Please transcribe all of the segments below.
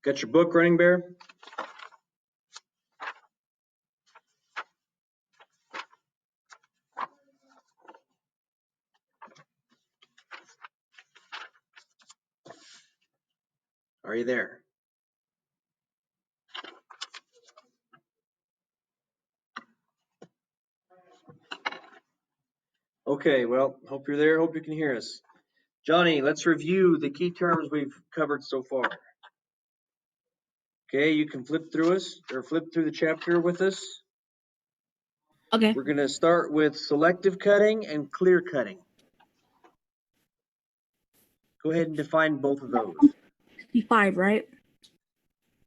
Got your book, Running Bear? Are you there? Okay, well, hope you're there. Hope you can hear us. Johnny, let's review the key terms we've covered so far. Okay, you can flip through the chapter with us. Okay. We're going to start with selective cutting and clear cutting. Go ahead and define both of those. 65, right?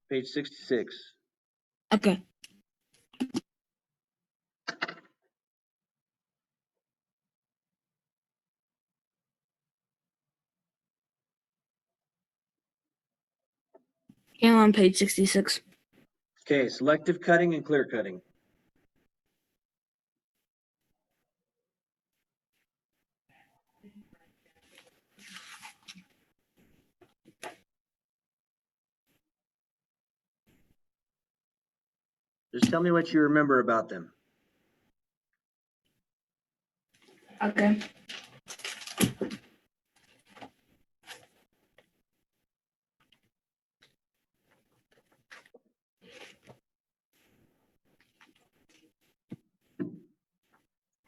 Page 66. Okay. I'm on page 66. Okay, selective cutting and clear cutting. Just tell me what you remember about them. Okay.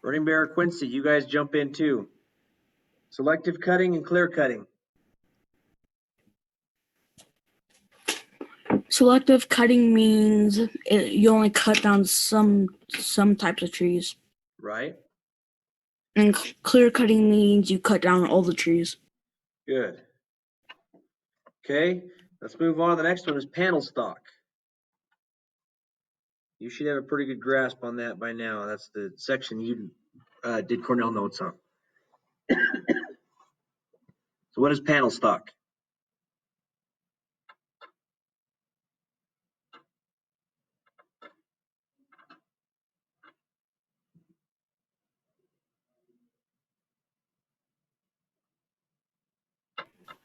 Running Bear, Quincy, you guys jump in too. Selective cutting and clear cutting. Selective cutting means you only cut down some types of trees. Right. And clear cutting means you cut down all the trees. Good. Okay, let's move on. The next one is panel stock. You should have a pretty good grasp on that by now. That's the section you did Cornell notes on. So what is panel stock?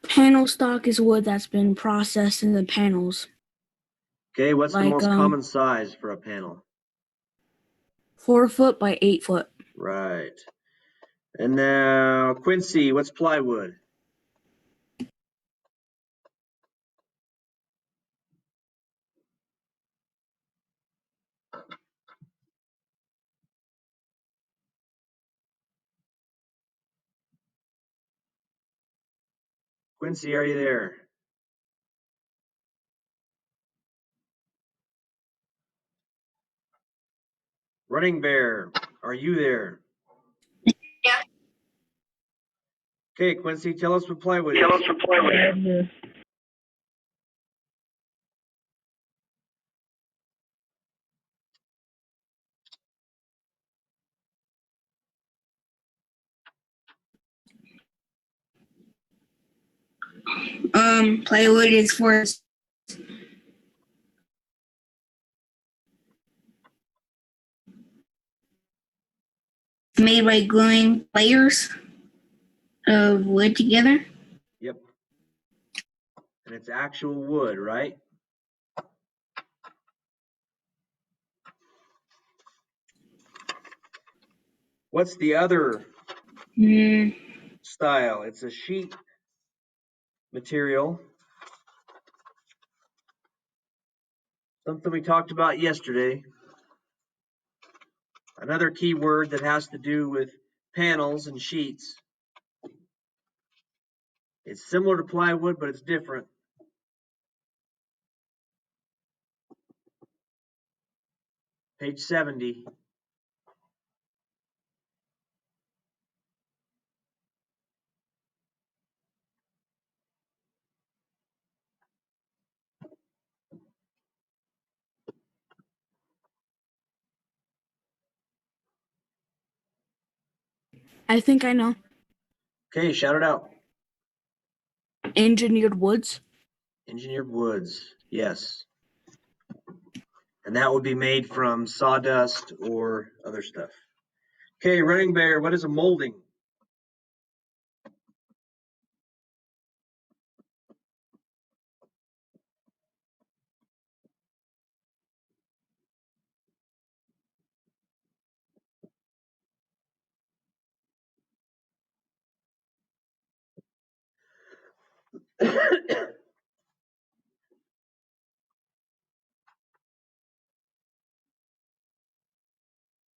Panel stock is wood that's been processed into panels. Okay, what's the Like, most common size for a panel? 4 foot by 8 foot. Right. And now, Quincy, what's plywood? Quincy, are you there? Running Bear, are you there? Yeah. Okay, Quincy, tell us what plywood is. Plywood is for made by gluing layers of wood together. Yep. And it's actual wood, right? What's the other style? It's a sheet material. Something we talked about yesterday. Another key word that has to do with panels and sheets. It's similar to plywood, but it's different. Page 70. I think I know. Okay, shout it out. Engineered woods. Engineered woods, yes. And that would be made from sawdust or other stuff. Okay, Running Bear, what is a molding?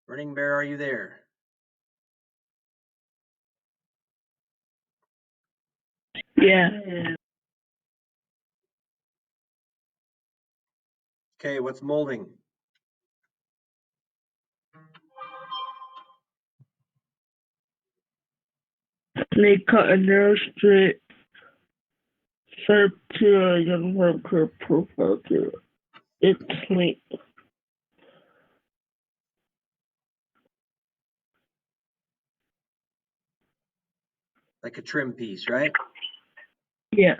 Running Bear, are you there? Yeah. Okay, what's molding? They cut a narrow straight sharp to a uniform curve profile to its length. Like a trim piece, right? Yeah.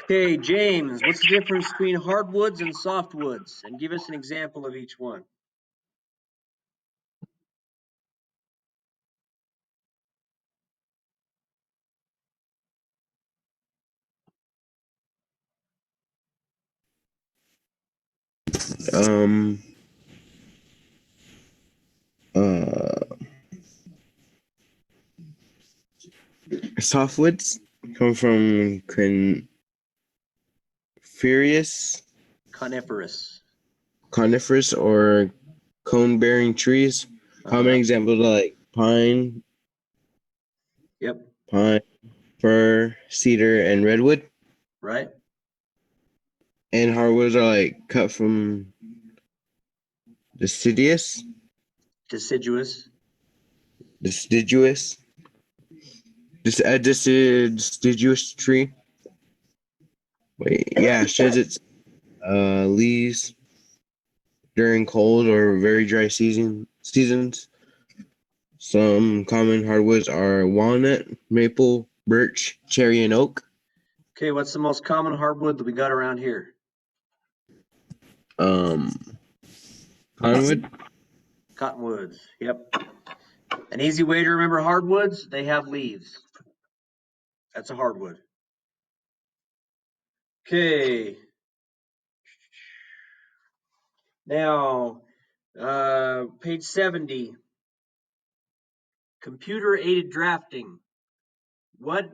Okay, James, what's the difference between hardwoods and softwoods? And give us an example of each one. Um, Softwoods come from Coniferous. coniferous or cone-bearing trees. Common examples are like pine, Yep, fir, cedar, and redwood. right? And hardwoods are like cut from deciduous Deciduous. deciduous tree. Sheds its leaves during cold or very dry seasons. Some common hardwoods are walnut, maple, birch, cherry, and oak. Okay, what's the most common hardwood that we got around here? Cottonwood. Cottonwoods. Yep. An easy way to remember hardwoods, they have leaves. That's a hardwood. Okay. Now, page 70. Computer-aided drafting. What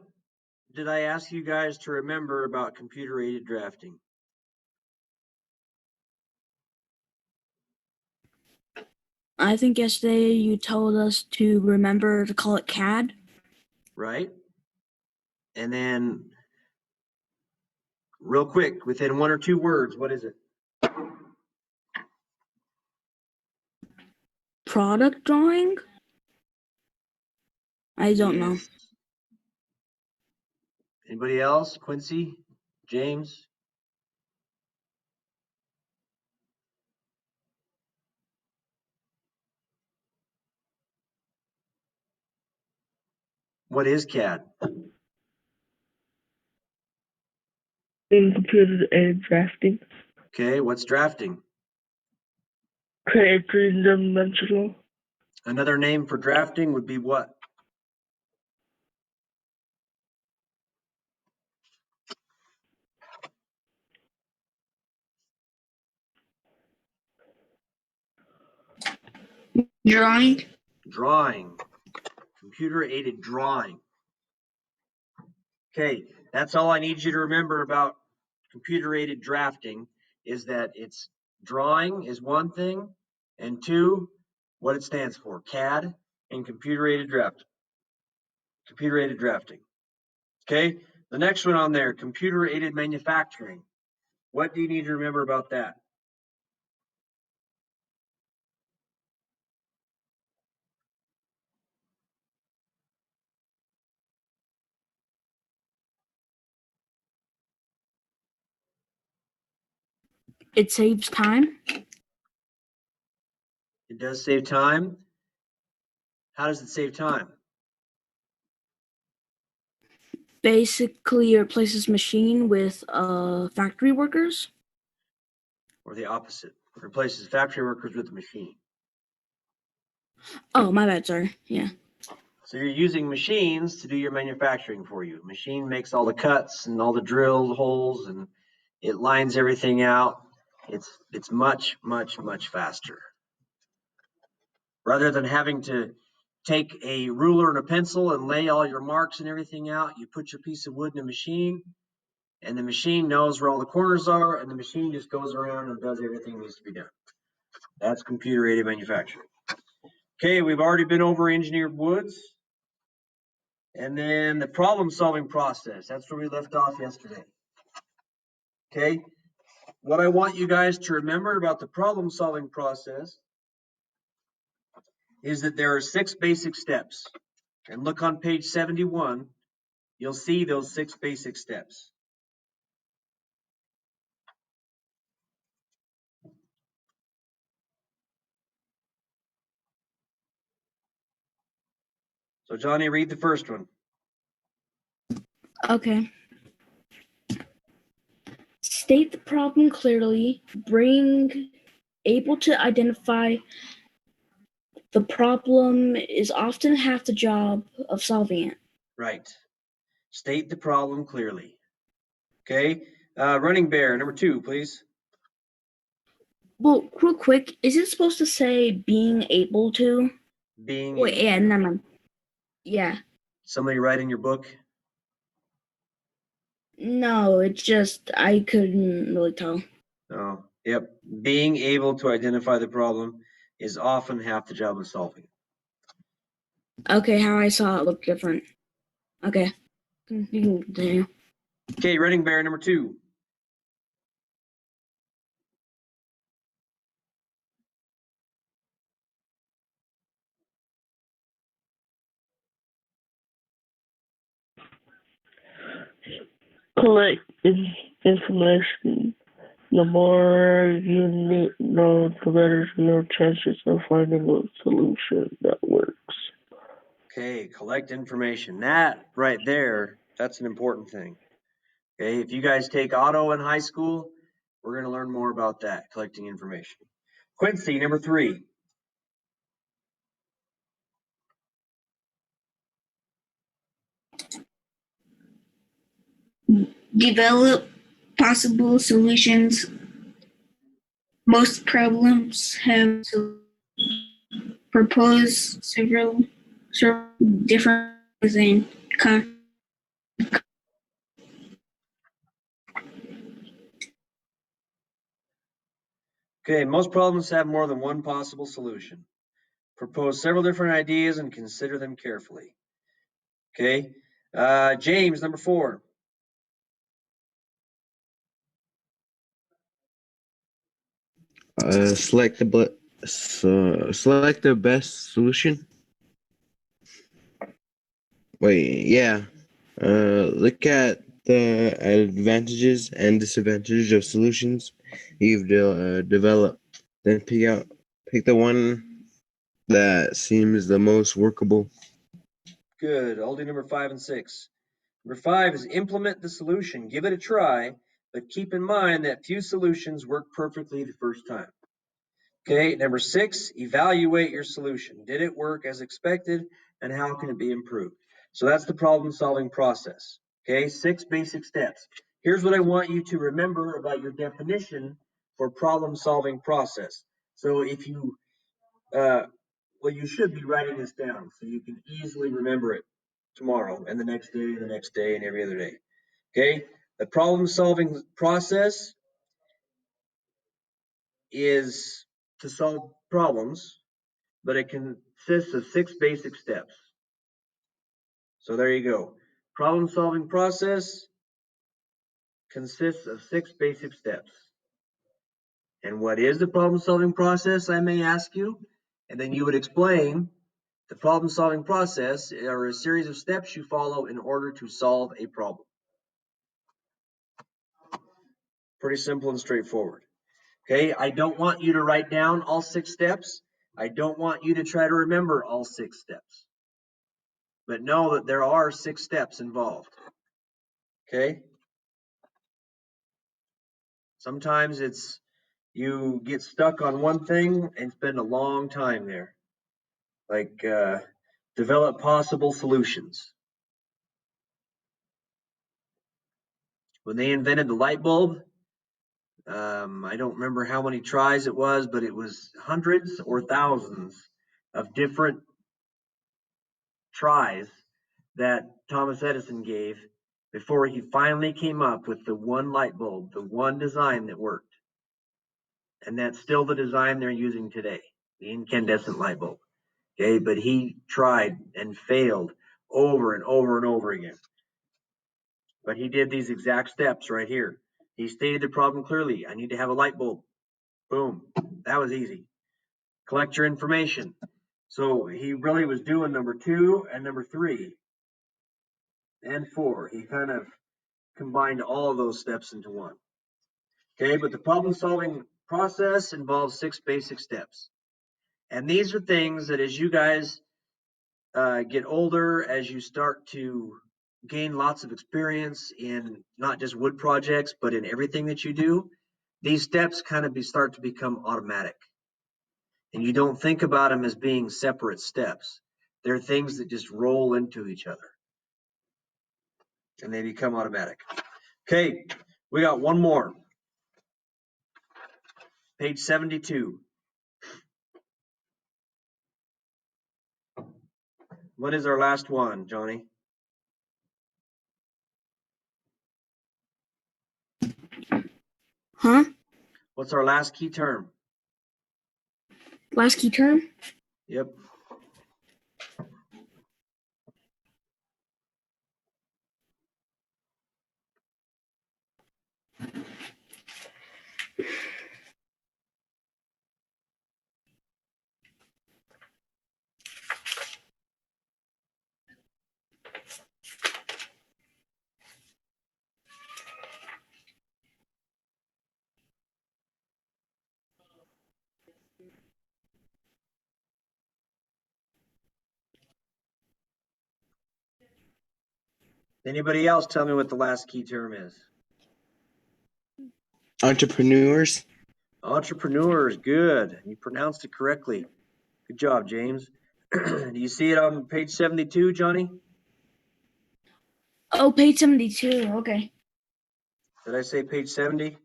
did I ask you guys to remember about computer-aided drafting? I think yesterday you told us to remember to call it CAD. Right? And then, real quick, within one or two words, what is it? Product drawing? I don't know. Yes. Anybody else? Quincy? James? What is CAD? In computer-aided drafting. Okay, what's drafting? Create three-dimensional. Another name for drafting would be what? Drawing. Drawing. Computer-aided drawing. Okay, that's all I need you to remember about computer-aided drafting is that it's drawing is one thing, and two, what it stands for, CAD and computer-aided drafting. Okay, the next one on there, computer-aided manufacturing. What do you need to remember about that? It saves time. It does save time. How does it save time? Basically, it replaces machine with factory workers. Or the opposite, it replaces factory workers with a machine. Oh, my bad, sorry. Yeah. So you're using machines to do your manufacturing for you. Machine makes all the cuts and all the drill holes and it lines everything out. It's much, much, much faster. Rather than having to take a ruler and a pencil and lay all your marks and everything out. You put your piece of wood in a machine, and the machine knows where all the corners are, and the machine just goes around and does everything that needs to be done. That's computer-aided manufacturing. Okay, we've already been over engineered woods. And then the problem-solving process. That's where we left off yesterday. Okay, what I want you guys to remember about the problem-solving process is that there are 6 basic steps. And look on page 71, you'll see those 6 basic steps. So Johnny, read the first one. Okay. State the problem clearly. Able to identify the problem is often half the job of solving it. Right. State the problem clearly. Okay, Running Bear, number 2, please. Well, real quick, is it supposed to say being able to? Being Wait, able yeah, to. never mind. Yeah. Somebody write in your book. No, it's just I couldn't really tell. Oh, yep. Being able to identify the problem is often half the job of solving it. Okay, how I saw it looked different. Okay. You can continue. Okay, Running Bear, number 2. Collect information. The more you know, the better your chances of finding a solution that works. Okay, collect information. That right there, that's an important thing. Okay, if you guys take auto in high school, we're going to learn more about that, collecting information. Quincy, number 3. Develop possible solutions. Most problems have to propose several different ways and Okay, most problems have more than one possible solution. Propose several different ideas and consider them carefully. Okay, James, number 4. Select the best solution. Wait, yeah. Look at the advantages and disadvantages of solutions you've developed. Then pick the one that seems the most workable. Good. I'll do number 5 and 6. Number 5 is implement the solution. Give it a try, but keep in mind that few solutions work perfectly the first time. Okay, number 6, evaluate your solution. Did it work as expected, and how can it be improved? So that's the problem-solving process. Okay, 6 basic steps. Here's what I want you to remember about your definition for problem-solving process. So if you, well, you should be writing this down so you can easily remember it tomorrow and the next day, and every other day. Okay, the problem-solving process is to solve problems, but it consists of 6 basic steps. So there you go. Problem solving process consists of 6 basic steps. And what is the problem solving process, I may ask you? And then you would explain the problem solving process are a series of steps you follow in order to solve a problem. Pretty simple and straightforward. Okay, I don't want you to write down all 6 steps. I don't want you to try to remember all 6 steps. But know that there are 6 steps involved. Okay? Sometimes it's you get stuck on one thing and spend a long time there. Like develop possible solutions. When they invented the light bulb, I don't remember how many tries it was, but it was hundreds or thousands of different tries that Thomas Edison gave before he finally came up with the one light bulb, the one design that worked. And that's still the design they're using today, the incandescent light bulb. Okay, but he tried and failed over and over and over again. But he did these exact steps right here. He stated the problem clearly. I need to have a light bulb. Boom. That was easy. Collect your information. So he really was doing number 2 and number 3 and 4. He kind of combined all of those steps into one. Okay, but the problem solving process involves 6 basic steps. And these are things that as you guys get older, as you start to gain lots of experience in not just wood projects, but in everything that you do, these steps kind of start to become automatic. And you don't think about them as being separate steps. They're things that just roll into each other. And they become automatic. Okay, we got one more. Page 72. What is our last one, Johnny? Huh? What's our last key term? Last key term? Yep. Anybody else tell me what the last key term is? Entrepreneurs. Entrepreneurs, good. You pronounced it correctly. Good job, James. Do you see it on page 72, Johnny? Oh, page 72. Okay. Did I say page 70?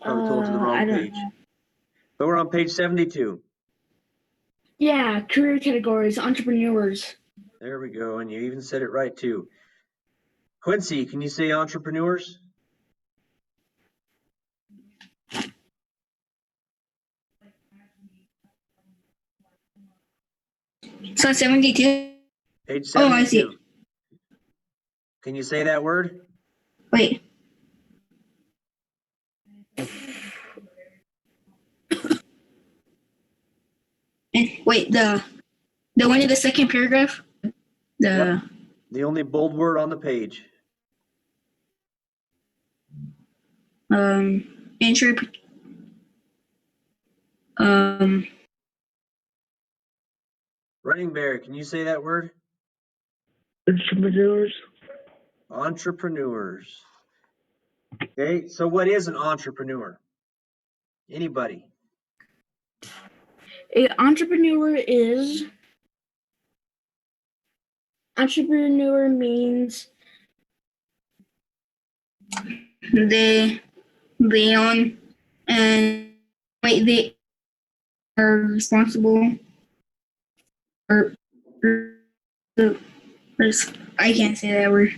Probably told you the I wrong don't page. know. But we're on page 72. Yeah, career categories, entrepreneurs. There we go. And you even said it right, too. Quincy, can you say entrepreneurs? So 72. Page 72. Oh, I see. Can you say that word? Wait. Wait, the one in the second paragraph? The The only bold word on the page. entry Running Bear, can you say that word? Entrepreneurs. Entrepreneurs. Okay, so what is an entrepreneur? Anybody? An entrepreneur means they own and wait, they are responsible for the I can't say that word.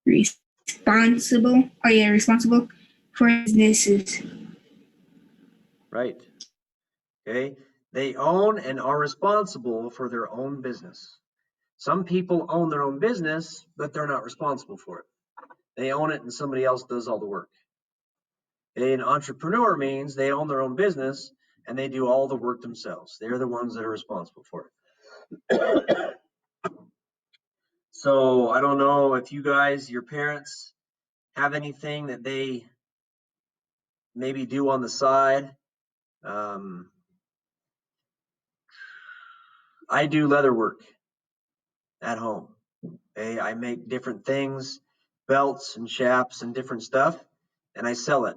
Responsible. Oh yeah, responsible for businesses. Right. Okay. They own and are responsible for their own business. Some people own their own business, but they're not responsible for it. They own it and somebody else does all the work. An entrepreneur means they own their own business and they do all the work themselves. They're the ones that are responsible for it. So I don't know if you guys, your parents, have anything that they maybe do on the side. I do leather work at home. Okay? I make different things, belts and chaps and different stuff, and I sell it.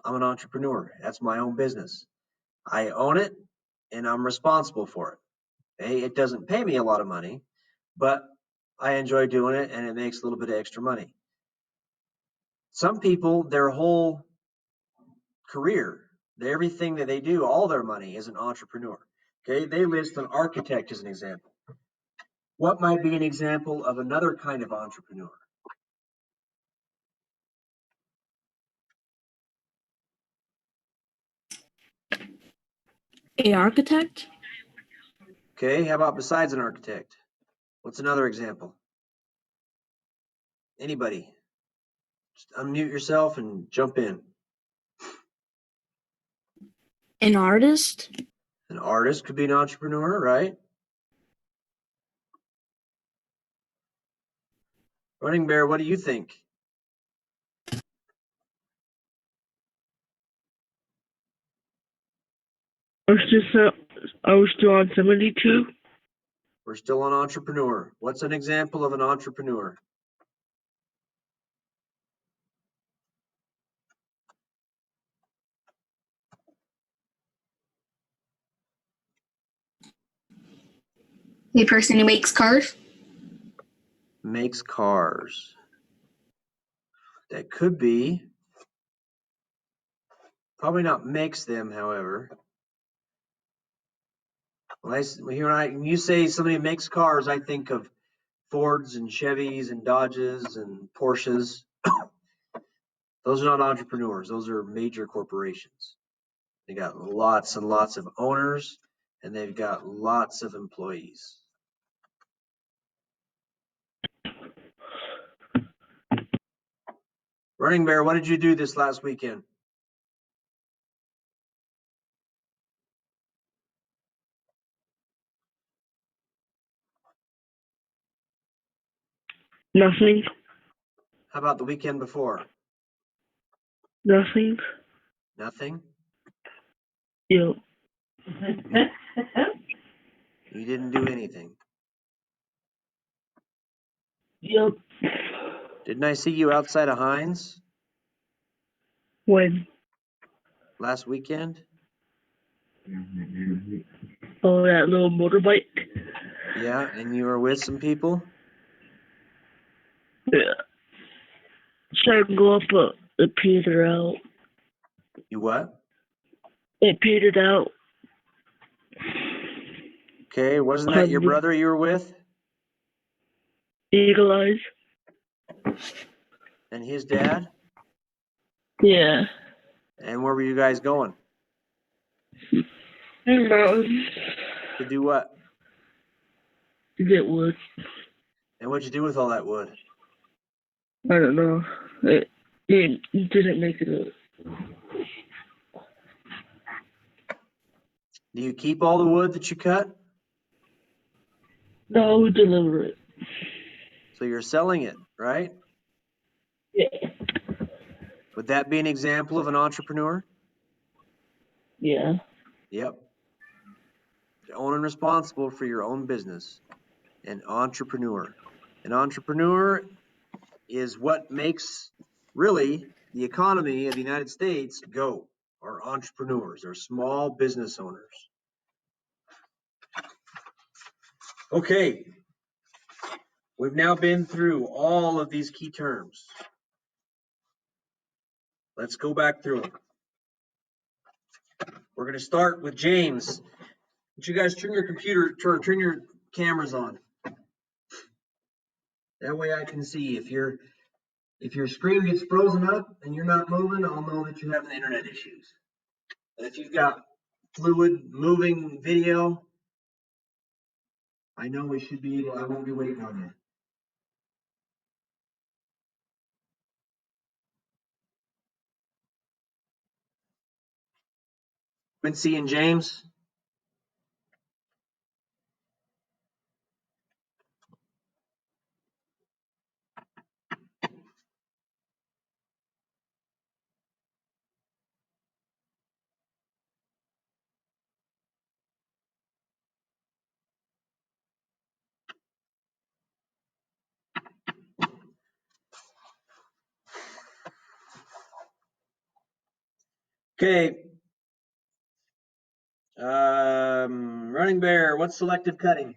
I'm an entrepreneur. That's my own business. I own it and I'm responsible for it. Okay? It doesn't pay me a lot of money, but I enjoy doing it and it makes a little bit of extra money. Some people, their whole career, everything that they do, all their money is an entrepreneur. Okay, they list an architect as an example. What might be an example of another kind of entrepreneur? A architect? Okay, how about besides an architect? What's another example? Anybody? Just unmute yourself and jump in. An artist? An artist could be an entrepreneur, right? Running Bear, what do you think? Are we still on 72? We're still on entrepreneur. What's an example of an entrepreneur? A person who makes cars. Makes cars. That could be. Probably not makes them, however. When you say somebody makes cars, I think of Fords and Chevys and Dodges and Porsches. Those are not entrepreneurs. Those are major corporations. They got lots and lots of owners, and they've got lots of employees. Running Bear, what did you do this last weekend? Nothing. How about the weekend before? Nothing. Nothing? Yep. You didn't do anything. Yep. Didn't I see you outside of Heinz When? last weekend? Oh, that little motorbike? Yeah, and you were with some people? Yeah. Started to go up, but it petered out. You what? It petered out. Okay, wasn't that your brother you were with? Eagle Eyes? And his dad? Yeah. And where were you guys going? Mountains. To do what? To get wood. And what'd you do with all that wood? I don't know. It didn't make it up. Do you keep all the wood that you cut? No, we deliver it. So you're selling it, right? Yeah. Would that be an example of an entrepreneur? Yeah. Yep. Own and responsible for your own business. An entrepreneur. An entrepreneur is what makes really the economy of the United States go. Are entrepreneurs, are small business owners. Okay, we've now been through all of these key terms. Let's go back through them. We're going to start with James. Would you guys turn your cameras on? That way I can see. If your screen gets frozen up and you're not moving, I'll know that you're having internet issues. And if you've got fluid moving video, I know we should be able, I won't be waiting on you. Quincy and James. Okay. Running Bear, what's selective cutting?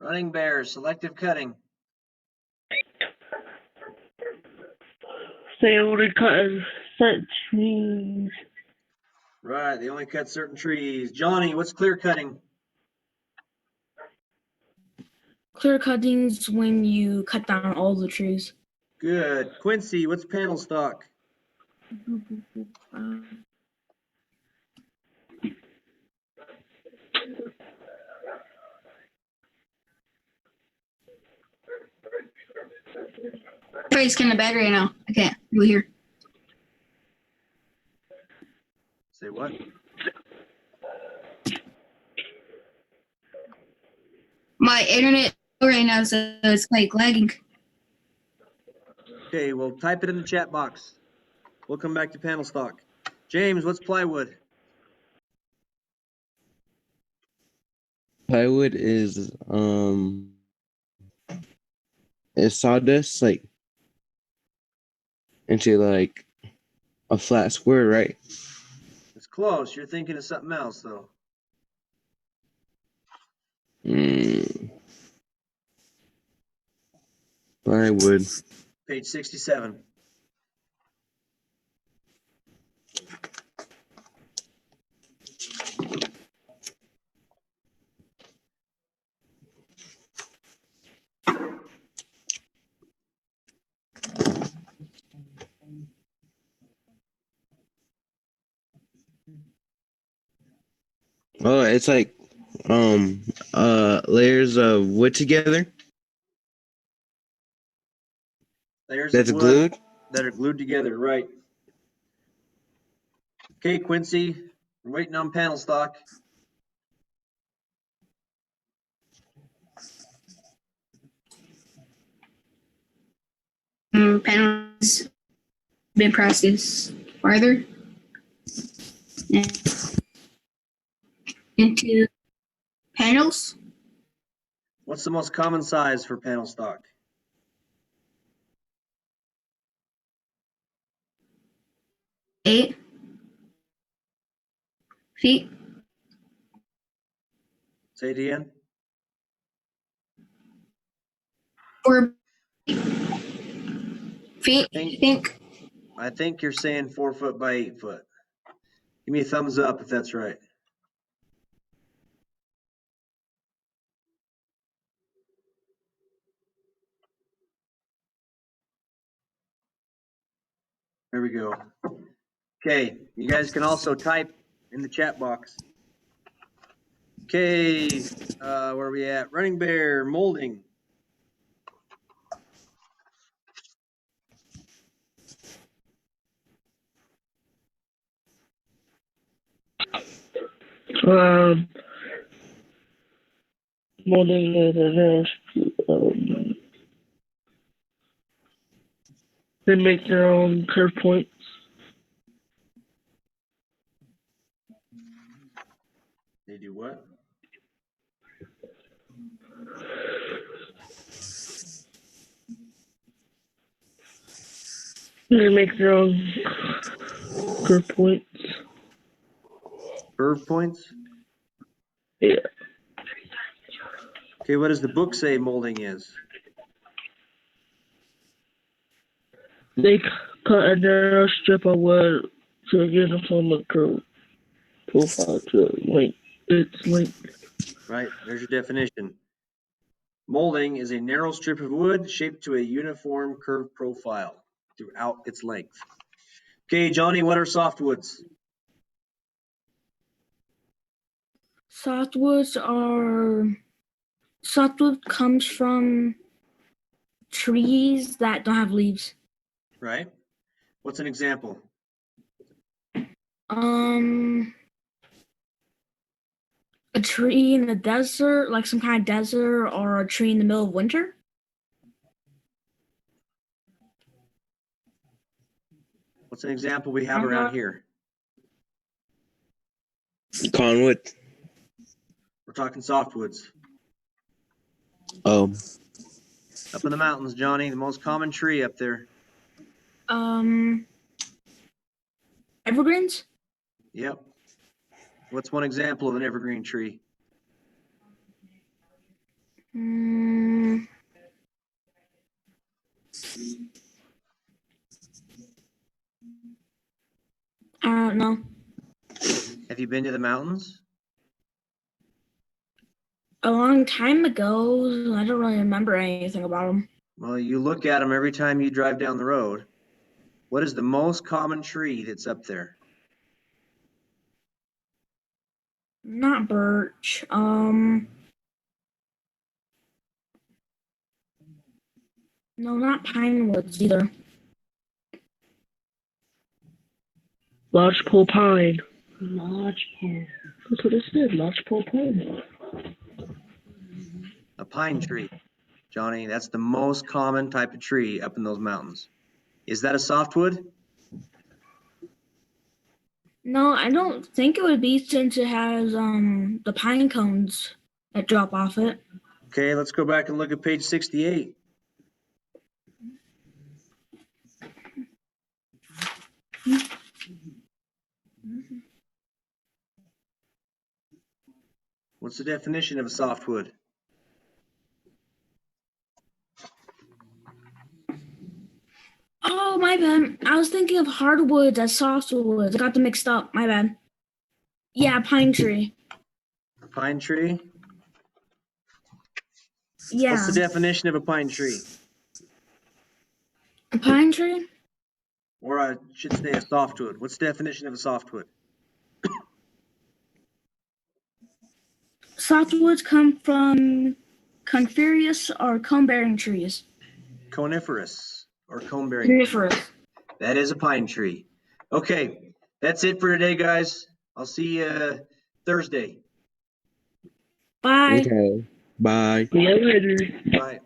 Running Bear, selective cutting. They only cut set trees. Right, they only cut certain trees. Johnny, what's clear cutting? Clear cutting's when you cut down all the trees. Good. Quincy, what's panel stock? Sorry, it's kind of bad right now. I can't really hear. Say what? My internet right now is it's like lagging. Okay, well, type it in the chat box. We'll come back to panel stock. James, what's plywood? Plywood is sawdust like into like a flat square, right? It's close. You're thinking of something else, though. Plywood. Page 67. Oh, it's like layers of wood together Layers that's of wood glued. that are glued together, right? Okay, Quincy, we're waiting on panel stock. Panels been processed farther into panels. What's the most common size for panel stock? Eight feet. Say it again. 4 feet, Think- I think. I think you're saying 4 foot by 8 foot. Give me a thumbs up if that's right. There we go. Okay, you guys can also type in the chat box. Okay, where are we at? Running Bear, molding. Molding is they make their own curve points. They do what? They make their own curve points. Curve points? Yeah. Okay, what does the book say molding is? They cut a narrow strip of wood to a uniform curve profile to length. Its length. Right, there's your definition. Molding is a narrow strip of wood shaped to a uniform curved profile throughout its length. Okay, Johnny, what are softwoods? Softwood comes from trees that don't have leaves. Right? What's an example? A tree in the desert, like some kind of desert, or a tree in the middle of winter. What's an example we have around here? Conwood. We're talking softwoods. Oh, Up in the mountains, Johnny, the most common tree up there. Evergreens. Yep. What's one example of an evergreen tree? Mm, I don't know. Have you been to the mountains? A long time ago, I don't really remember anything about them. Well, you look at them every time you drive down the road. What is the most common tree that's up there? Not birch. No, not pine woods either. Lodgepole pine. Lodgepole. That's what it said. Lodgepole pine. A pine tree, Johnny. That's the most common type of tree up in those mountains. Is that a softwood? No, I don't think it would be since it has the pine cones that drop off it. Okay, let's go back and look at page 68. What's the definition of a softwood? Oh, my bad. I was thinking of hardwoods as softwoods. I got them mixed up. My bad. Yeah, pine tree. A pine tree? Yeah, What's the definition of a pine tree? a pine tree. Or I should say a softwood. What's the definition of a softwood? Softwoods come from coniferous or cone-bearing trees. Coniferous or cone-bearing. Coniferous. That is a pine tree. Okay, that's it for today, guys. I'll see you Thursday. Bye. Okay. Bye. See you later. Bye.